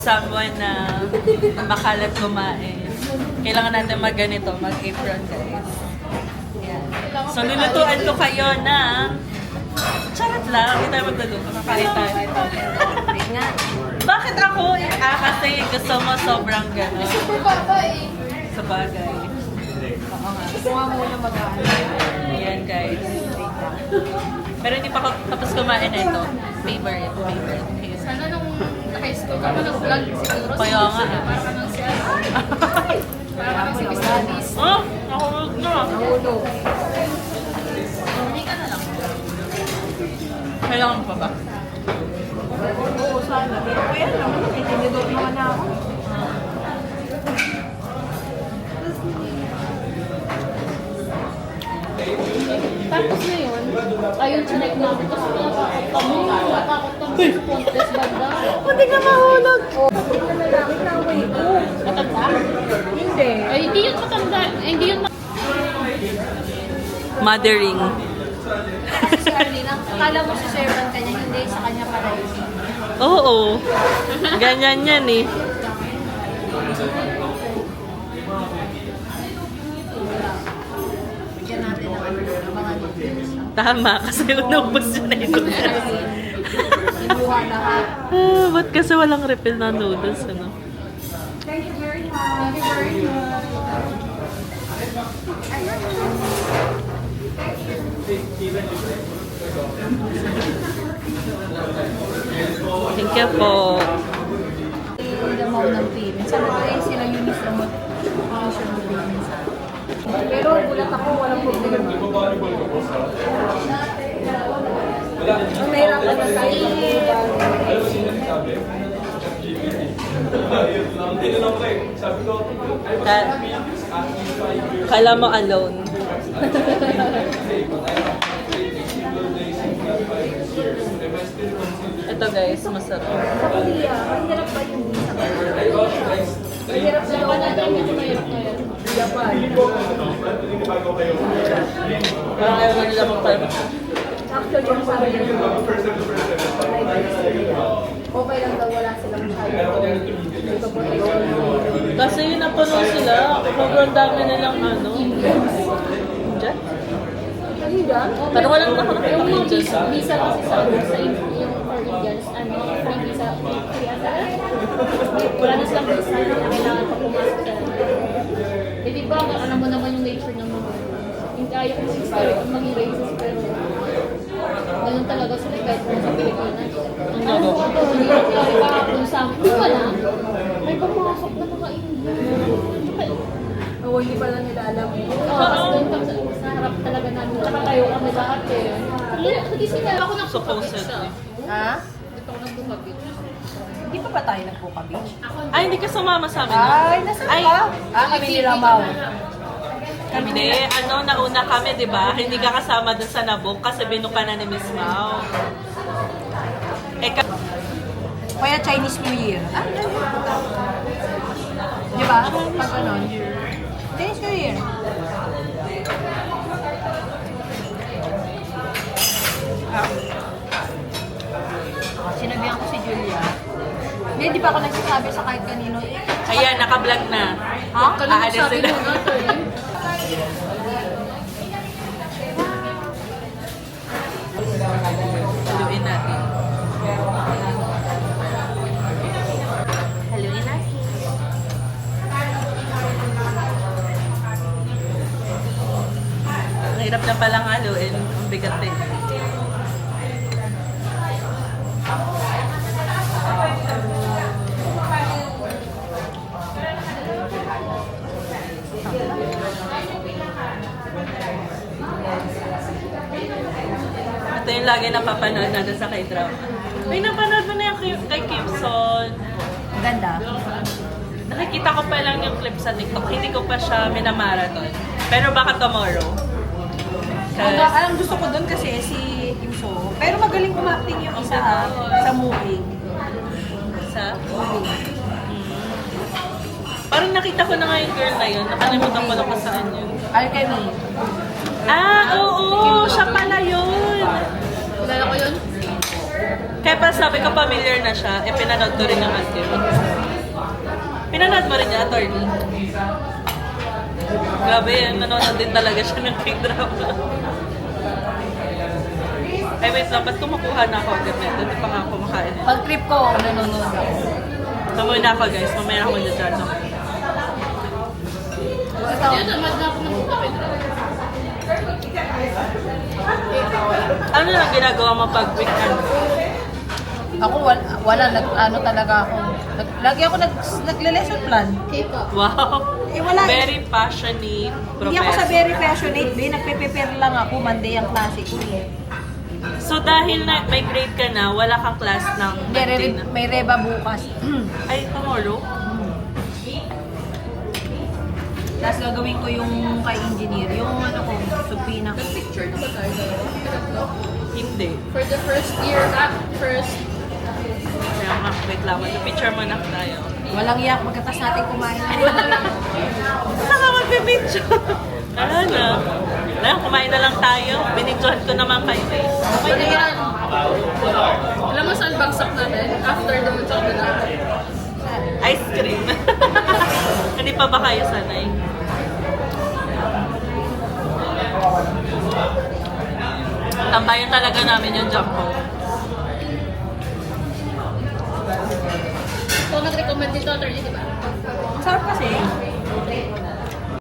Someone na makalat kumain. Kailangan natin mag-ganito, mag-apron guys. Yan. So lulutuan ko kayo na charot lang, hindi tayo magluluto. Kakain tayo. Bakit ako? Kasi gusto mo sobrang gano'n. Super baba eh. Sa bagay. Oo nga. Gusto nga muna mag-ano. Ayan guys. Pero hindi pa ako tapos kumain na ito. Favorite. Sana nung naka-high school ka pa nag-vlog siguro. Kaya nga. Para ka nang siya. Para ka nang si Miss Daddy's. Oh, nahulog na. Nahulog. Hindi ka na lang. Kailangan pa ba? Oo, sana. Pero kaya naman, itinidor naman ako. Tapos ngayon, ayun, chinek namin. Tapos natakot kami sa Pontes banda. Hindi ka mahulog. Yung lalaki na away ko. Matanda? Hindi. Ay, hindi yun matanda. Ay, hindi yun Mothering. Kasi si Arlene, akala mo si servant kanya, hindi sa kanya pala yun. Oo. Ganyan yan eh. Bigyan natin ng mga noodles. Tama, kasi unubos yun na ito. Inuha lahat. Ba't kasi walang refill na noodles, ano? Thank you very much. Thank you very much. Thank you po. Damaw ng payment. Sabi ko eh, sila yung mismo mag-issue ng payment sa akin. Pero gulat ako, walang problema. Ang nahirapan na tayo. Kala mo alone. Ito guys, masarap. Sa Korea, mahirap ba yung visa? Mahirap na ba natin yung mahirap ngayon? Japan. Parang ayaw na nila magpalabas. Actually, yung sabi niya, okay lang daw wala silang child. Dito po tayo. Kasi yun napuno sila. Sobrang dami nilang ano. Diyan? Kanina? Pero walang Yung mga nakakita visa kasi sa yung for Indians, ano, free visa, free ano. Wala na silang visa, kailangan pa pumasok sa eh di ba, alam mo naman yung nature ng mga hindi ayaw ko mag maging racist, pero ganun talaga sila kahit kung sa Pilipinas. Ang gagawa ko, hindi ko talaga kung sa amin. Di ba na? May pumasok na mga Indian. Oo, hindi pala nila alam. Oo, kasi doon kami sa harap talaga namin. Tsaka tayo kami lahat eh. Hindi sila ako Supposedly. Ha? Dito ako nagbuka-beach. Hindi pa ba tayo nagpo-beach? Ay, hindi ka sumama sa amin. no? Ay, nasaan Ay, ka? Kami ni Ramaw. Hindi, nauna kami, di ba? Hindi ka kasama dun sa Nabok kasi binuka na ni Miss Mau. Kaya Chinese New Year. Di ba? Pag ano, Chinese New Year. Sinabihan ko si Julia. Hindi pa ako nagsasabi sa kahit kanino. Ayan, naka-vlog na. Ha? Aalis Sabi sila. mo na, Tony. Haluin natin. Haluin natin. Ang hirap na palang haluin. Ang bigat eh. Ito yung lagi napapanood natin sa K-drama. Ay, napanood mo na yung kay Kim Son. Ganda. Nakikita ko pa lang yung clip sa TikTok. Hindi ko pa siya minamarathon. Pero baka tomorrow. Ang gusto ko doon kasi si Kim So. Pero magaling umacting yung isa sa movie. Sa? Parang nakita ko na nga yung girl na yun. Nakalimutan ko na kung saan yun. Alchemy. Ah, oo! Siya pala yun! Kilala ko yun? Kaya pa sabi ko familiar na siya, eh pinanood ko rin yung Ate. Pinanood mo rin niya, attorney? Grabe, nanonood din talaga siya ng K-drama. Ay, wait lang, ba't kumukuha na ako agad nito? Hindi pa nga ako kumakain. Pag trip ko, nanonood ako. Samoy na ako guys, mamaya ako mag-judge ako. Ano lang ginagawa mo pag weekend? Ako, wala ano talaga ako. Lagi ako nagle-lesson plan. K-pop. Wow! Eh, wala eh. Very passionate professor. Hindi ako sa very passionate, nagpe-prepare lang ako, Monday ang klase ko eh. So dahil na may grade ka na, wala kang class ng May reba bukas. Ay, tomorrow? Tapos gagawin ko yung kay engineer, yung ano ko, supina ko. Picture na ba tayo? Hindi. For the first year, first Kaya nga, wait lang. Mag-picture mo na tayo. Walang iyak, magkatas natin kumain. Saka mag-picture. Ano na? Wala, kumain na lang tayo. Binidyohan ko naman kayo eh. Okay na yan. Alam mo saan bagsak natin? After the magsaka na. Ice cream. Hindi pa ba kayo sanay? Tambayan talaga namin yung Jumbo. So, nag-recommend dito, attorney, di ba? Ang sarap kasi.